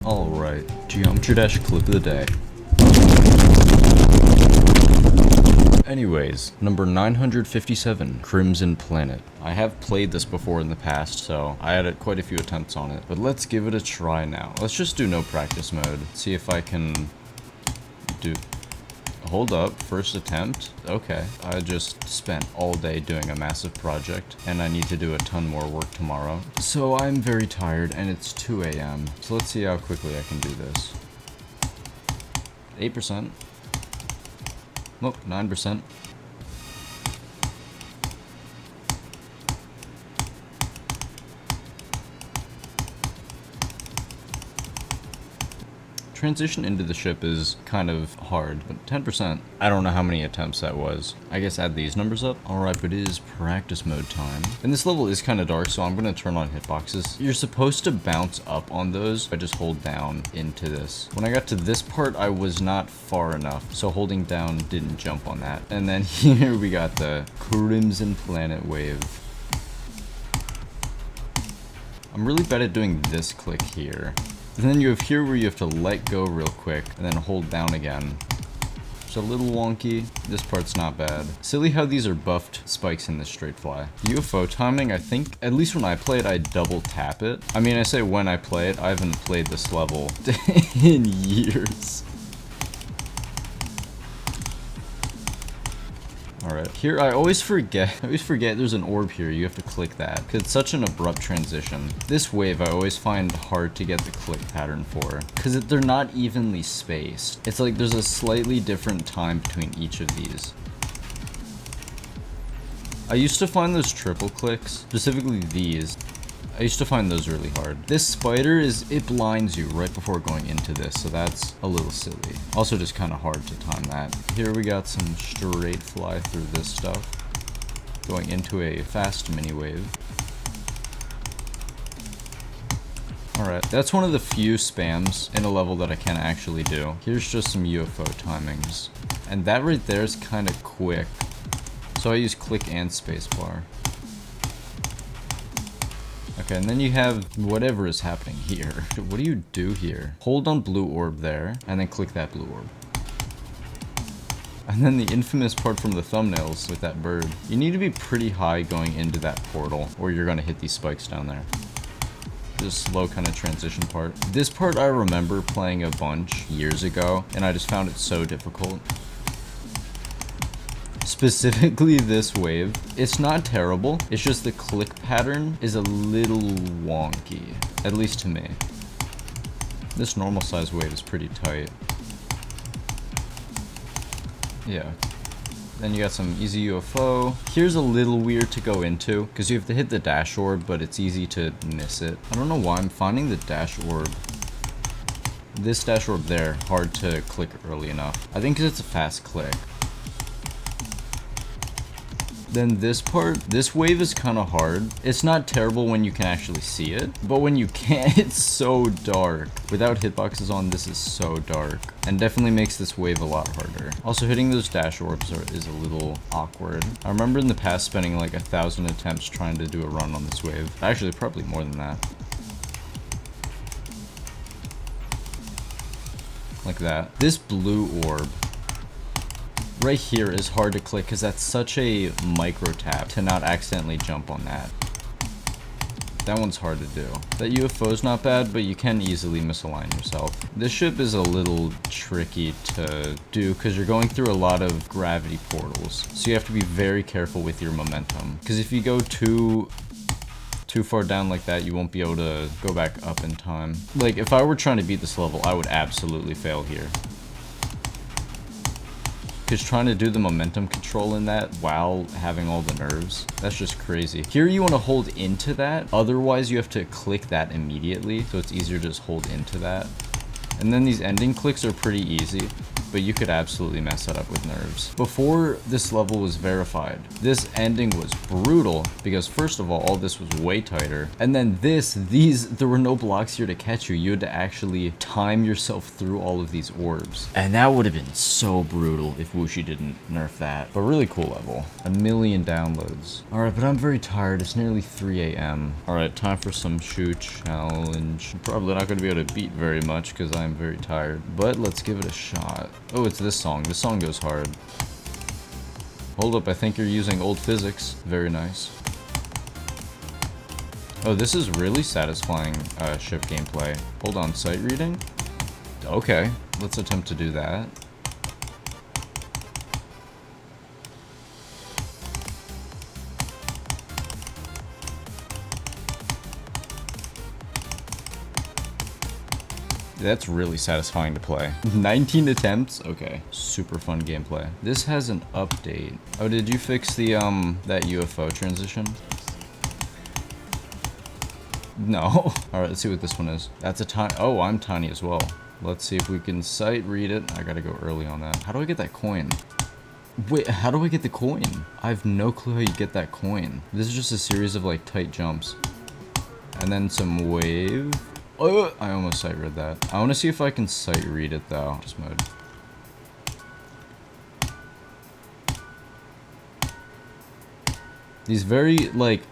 Alright, Geometry Dash clip of the day. Anyways, number 957, Crimson Planet. I have played this before in the past, so I had quite a few attempts on it. But let's give it a try now. Let's just do no practice mode. See if I can do... Hold up, first attempt? Okay. I just spent all day doing a massive project, and I need to do a ton more work tomorrow. So I'm very tired, and it's 2 AM. So let's see how quickly I can do this. 8%. Nope, 9%. Transition into the ship is kind of hard, but 10%. I don't know how many attempts that was. I guess add these numbers up. Alright, but it is practice mode time. And this level is kind of dark, so I'm going to turn on hitboxes. You're supposed to bounce up on those. I just hold down into this. When I got to this part, I was not far enough, so holding down didn't jump on that. And then here we got the Crimson Planet wave. I'm really bad at doing this click here. And then you have here where you have to let go real quick and then hold down again. It's a little wonky. This part's not bad. Silly how these are buffed spikes in this straight fly. UFO timing, I think, at least when I play it, I double tap it. I mean, I say when I play it, I haven't played this level in years. Alright, here I always forget there's an orb here. You have to click that because it's such an abrupt transition. This wave I always find hard to get the click pattern for because they're not evenly spaced. It's like there's a slightly different time between each of these. I used to find those triple clicks, specifically these. I used to find those really hard. This spider it blinds you right before going into this, so that's a little silly. Also just kind of hard to time that. Here we got some straight fly through this stuff. Going into a fast mini wave. Alright, that's one of the few spams in a level that I can actually do. Here's just some UFO timings. And that right there is kind of quick. So I use click and spacebar. Okay, and then you have whatever is happening here. What do you do here? Hold on blue orb there, and then click that blue orb. And then the infamous part from the thumbnails with that bird. You need to be pretty high going into that portal, or you're gonna hit these spikes down there. This slow kind of transition part. This part I remember playing a bunch years ago, and I just found it so difficult. Specifically this wave. It's not terrible, it's just the click pattern is a little wonky, at least to me. This normal size wave is pretty tight. Yeah. Then you got some easy UFO. Here's a little weird to go into, because you have to hit the dash orb, but it's easy to miss it. I don't know why I'm finding the dash orb. This dash orb there, hard to click early enough. I think because it's a fast click. Then this part, this wave is kind of hard. It's not terrible when you can actually see it, but when you can't, it's so dark. Without hitboxes on, this is so dark, and definitely makes this wave a lot harder. Also, hitting those dash orbs is a little awkward. I remember in the past spending like 1,000 attempts trying to do a run on this wave. Actually, probably more than that. Like that. This blue orb right here is hard to click because that's such a micro tap to not accidentally jump on that. That one's hard to do. That UFO's not bad, but you can easily misalign yourself. This ship is a little tricky to do because you're going through a lot of gravity portals. So you have to be very careful with your momentum. Because if you go too far down like that, you won't be able to go back up in time. Like, if I were trying to beat this level, I would absolutely fail here. Because trying to do the momentum control in that while having all the nerves, that's just crazy. Here you want to hold into that, otherwise you have to click that immediately, so it's easier to just hold into that. And then these ending clicks are pretty easy. but you could absolutely mess that up with nerves. Before this level was verified, this ending was brutal because first of all this was way tighter, and then there were no blocks here to catch you. You had to actually time yourself through all of these orbs, and that would have been so brutal if Wuxi didn't nerf that. But really cool level. 1 million downloads. All right, but I'm very tired. It's nearly 3 a.m. All right, time for some shoe challenge. I'm probably not going to be able to beat very much because I'm very tired, but let's give it a shot. Oh, it's this song. This song goes hard. Hold up, I think you're using old physics. Very nice. Oh, this is really satisfying ship gameplay. Hold on, sight reading? Okay, let's attempt to do that. That's really satisfying to play. 19 attempts? Okay. Super fun gameplay. This has an update. Oh, did you fix the, that UFO transition? No. Alright, let's see what this one is. That's a tiny... Oh, I'm tiny as well. Let's see if we can sight read it. I gotta go early on that. How do I get that coin? Wait, how do I get the coin? I have no clue how you get that coin. This is just a series of, like, tight jumps. And then some wave... Oh, I almost sight read that. I want to see if I can sight read it though. Just mode. These very like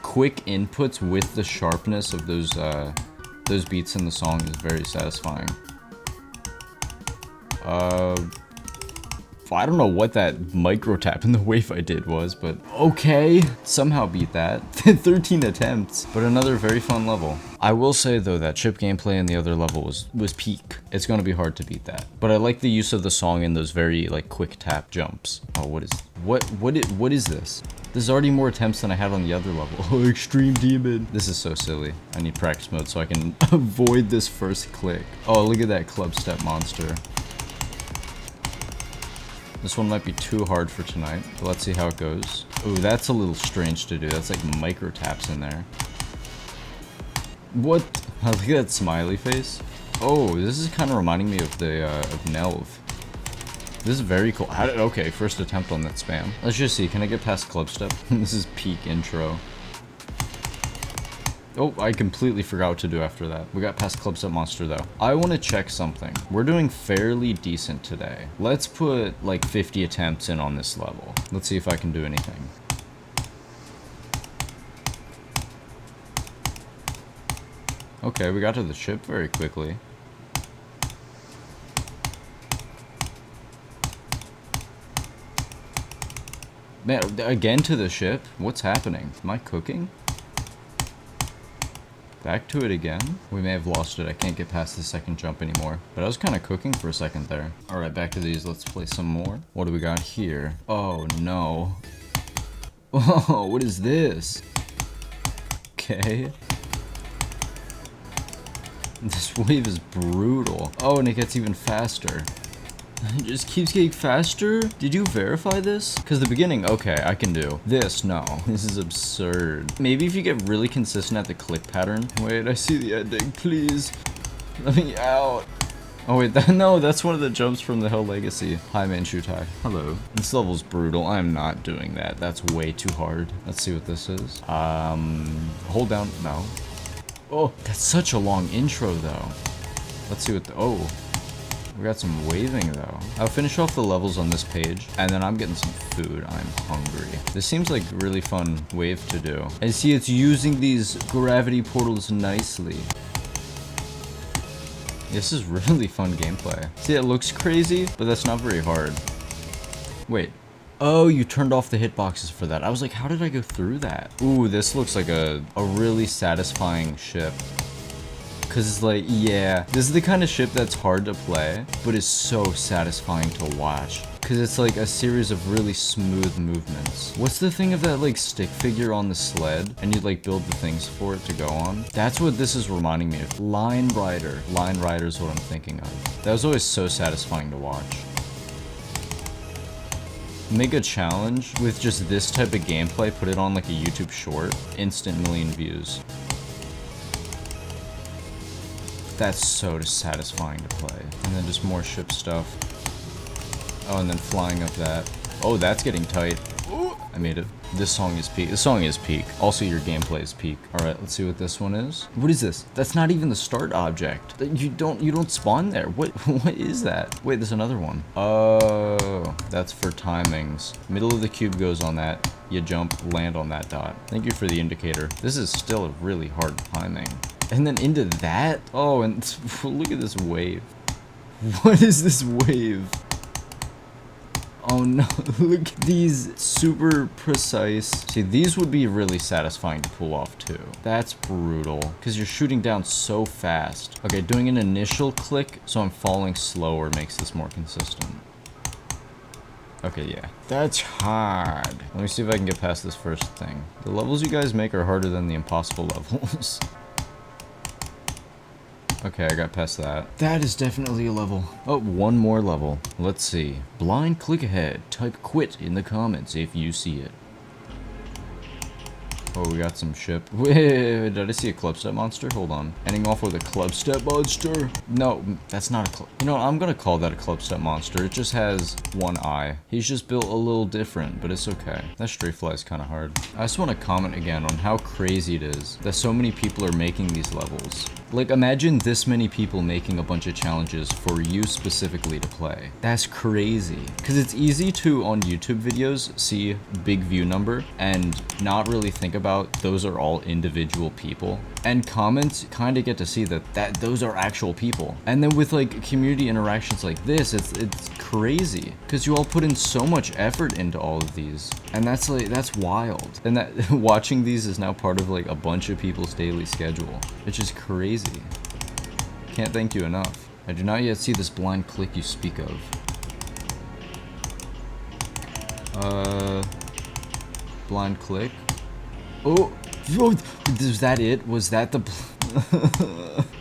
quick inputs with the sharpness of those beats in the song is very satisfying. I don't know what that micro tap in the wave I did was, but okay, somehow beat that. 13 attempts, but another very fun level. I will say though that chip gameplay in the other level was peak. It's gonna be hard to beat that, but I like the use of the song in those very like quick tap jumps. Oh, what is this? There's already more attempts than I had on the other level. Oh, Extreme Demon. This is so silly. I need practice mode so I can avoid this first click. Oh, look at that club step monster. This one might be too hard for tonight, but let's see how it goes. Ooh, that's a little strange to do. That's like micro taps in there. What? Look at that smiley face. Oh, this is kind of reminding me of the of Nelv. This is very cool. Okay, first attempt on that spam. Let's just see. Can I get past club step? This is peak intro. Oh, I completely forgot what to do after that. We got past Club Step Monster though. I want to check something. We're doing fairly decent today. Let's put like 50 attempts in on this level. Let's see if I can do anything. Okay, we got to the ship very quickly. Man, again to the ship? What's happening? Am I cooking? Back to it again. We may have lost it. I can't get past the second jump anymore. But I was kind of cooking for a second there. Alright, back to these. Let's play some more. What do we got here? Oh, no. Oh, what is this? Okay. This wave is brutal. Oh, and it gets even faster. It just keeps getting faster? Did you verify this? Because the beginning, okay, I can do. This, no. This is absurd. Maybe if you get really consistent at the click pattern. Wait, I see the ending, please. Let me out. Oh wait, no, that's one of the jumps from the Hell Legacy. Hi, Manshutai. Hello. This level's brutal. I'm not doing that. That's way too hard. Let's see what this is. Hold down, no. Oh, that's such a long intro though. Let's see what the, oh. We got some waving though. I'll finish off the levels on this page, and then I'm getting some food. I'm hungry. This seems like a really fun wave to do. And see, it's using these gravity portals nicely. This is really fun gameplay. See, it looks crazy, but that's not very hard. Wait. Oh, you turned off the hitboxes for that. I was like, how did I go through that? Ooh, this looks like a really satisfying ship. Cause it's like, yeah, this is the kind of ship that's hard to play, but is so satisfying to watch. Cause it's like a series of really smooth movements. What's the thing of that like stick figure on the sled? And you like build the things for it to go on? That's what this is reminding me of. Line Rider. Line Rider is what I'm thinking of. That was always so satisfying to watch. Make a challenge with just this type of gameplay, put it on like a YouTube short, instant million views. That's so satisfying to play. And then just more ship stuff. Oh, and then flying up that. Oh, that's getting tight. I made it. This song is peak. This song is peak. Also, your gameplay is peak. All right, let's see what this one is. What is this? That's not even the start object. You don't spawn there. What is that? Wait, there's another one. Oh, that's for timings. Middle of the cube goes on that. You jump, land on that dot. Thank you for the indicator. This is still a really hard timing. And then into that? Oh, and look at this wave. What is this wave? Oh no, look at these super precise. See, these would be really satisfying to pull off too. That's brutal, because you're shooting down so fast. Okay, doing an initial click so I'm falling slower makes this more consistent. Okay, yeah. That's hard. Let me see if I can get past this first thing. The levels you guys make are harder than the impossible levels. Okay, I got past that. That is definitely a level. Oh, one more level. Let's see. Blind click ahead. Type quit in the comments if you see it. Oh, we got some ship. Wait, did I see a clubstep monster? Hold on. Ending off with a clubstep monster? No, that's not a club. You know, I'm gonna call that a clubstep monster. It just has one eye. He's just built a little different, but it's okay. That stray fly is kind of hard. I just want to comment again on how crazy it is that so many people are making these levels. Like, imagine this many people making a bunch of challenges for you specifically to play. That's crazy. Because it's easy to, on YouTube videos, see big view number and not really think about those are all individual people. And comments kind of get to see that those are actual people. And then with like community interactions like this, it's crazy. Because you all put in so much effort into all of these. And that's wild. And that watching these is now part of like a bunch of people's daily schedule, which is crazy. Can't thank you enough. I do not yet see this blind click you speak of. Blind click. Oh, was that it? Was that the...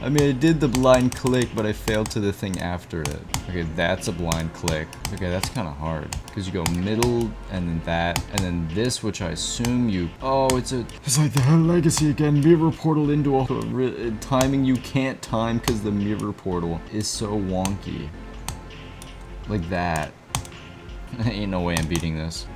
I mean, I did the blind click, but I failed to the thing after it. Okay, that's a blind click. Okay, that's kind of hard. Because you go middle, and then that, and then this, which I assume you... Oh, it's like the Hell Legacy again. Mirror portal into a timing you can't time because the mirror portal is so wonky. Like that. Ain't no way I'm beating this.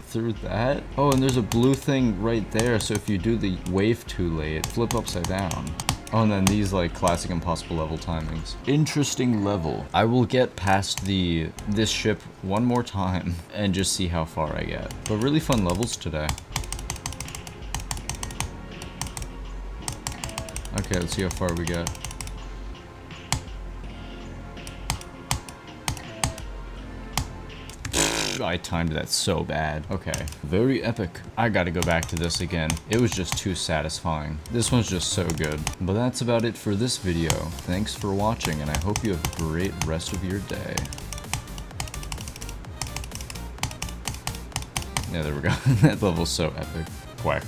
Through that? Oh, and there's a blue thing right there, so if you do the wave too late, flip upside down. Oh, and then these like classic impossible level timings. Interesting level. I will get past this ship one more time and just see how far I get. But really fun levels today. Okay, let's see how far we get. I timed that so bad. Okay, very epic. I gotta go back to this again. It was just too satisfying. This one's just so good. But that's about it for this video. Thanks for watching, and I hope you have a great rest of your day. Yeah, there we go. That level's so epic. Quack.